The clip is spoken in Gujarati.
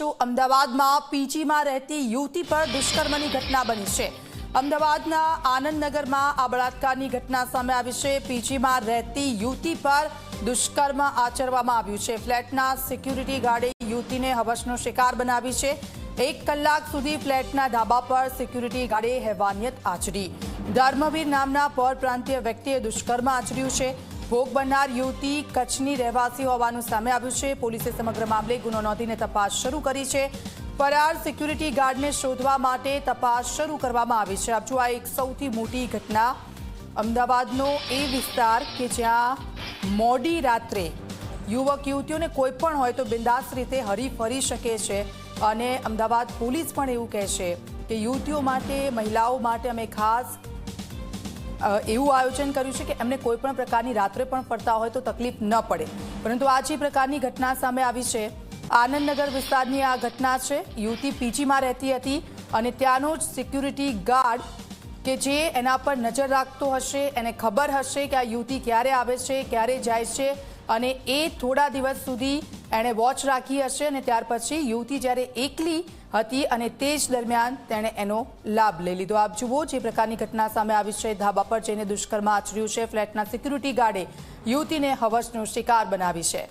જણાવીશું અમદાવાદમાં પીજીમાં રહેતી યુવતી પર દુષ્કર્મની ઘટના બની છે। અમદાવાદના આનંદનગરમાં આ બળાત્કારની ઘટના સામે આવી છે। પીજીમાં રહેતી યુવતી પર દુષ્કર્મ આચરવામાં આવ્યું છે। ફ્લેટના સિક્યુરિટી ગાર્ડે યુવતીને હવસનો શિકાર બનાવી છે। 1 કલાક સુધી ફ્લેટના ધાબા પર સિક્યુરિટી ગાર્ડે હેવાનિયત આચરી। ધર્મવીર નામના પરપ્રાંતીય વ્યક્તિએ દુષ્કર્મ આચર્યું છે। ભોગ બનનાર યુવતી કચ્છની રહેવાસી હોવાનું સામે આવ્યું છે। પોલીસે સમગ્ર મામલે ગુનો નોંધીને તપાસ શરૂ કરી છે। ફરાર સિક્યુરિટી ગાર્ડને શોધવા માટે તપાસ શરૂ કરવામાં આવી છે। આપ જો આ એક સૌથી મોટી ઘટના અમદાવાદનો એ વિસ્તાર કે જ્યાં મોડી રાત્રે યુવક યુવતીઓને કોઈ પણ હોય તો બિંદાસ રીતે હરીફરી શકે છે અને અમદાવાદ પોલીસ પણ એવું કહે છે કે યુવતીઓ માટે મહિલાઓ માટે અમે ખાસ એવું આયોજન કર્યું છે કે એમને કોઈ પણ પ્રકારની રાત્રે પણ ફરતા હોય તો તકલીફ ન પડે। પરંતુ આ જે પ્રકારની ઘટના સામે આવી છે આનંદનગર વિસ્તારની આ ઘટના છે। યુવતી પીજીમાં રહેતી હતી અને ત્યાંનો જ સિક્યુરિટી ગાર્ડ કે જે એના પર નજર રાખતો હશે એને ખબર હશે કે આ યુવતી ક્યારે આવે છે ક્યારે જાય છે અને એ થોડા દિવસ સુધી એણે વોચ રાખી હશે અને ત્યાર પછી યુવતી જ્યારે એકલી હતી અને તે જ દરમિયાન તેણે એનો લાભ લઈ લીધો। આપ જુઓ જે પ્રકારની ઘટના સામે આવી છે। ધાબા પર જઈને દુષ્કર્મ આચર્યું છે। ફ્લેટના સિક્યુરિટી ગાર્ડે યુવતીને હવસનો શિકાર બનાવી છે।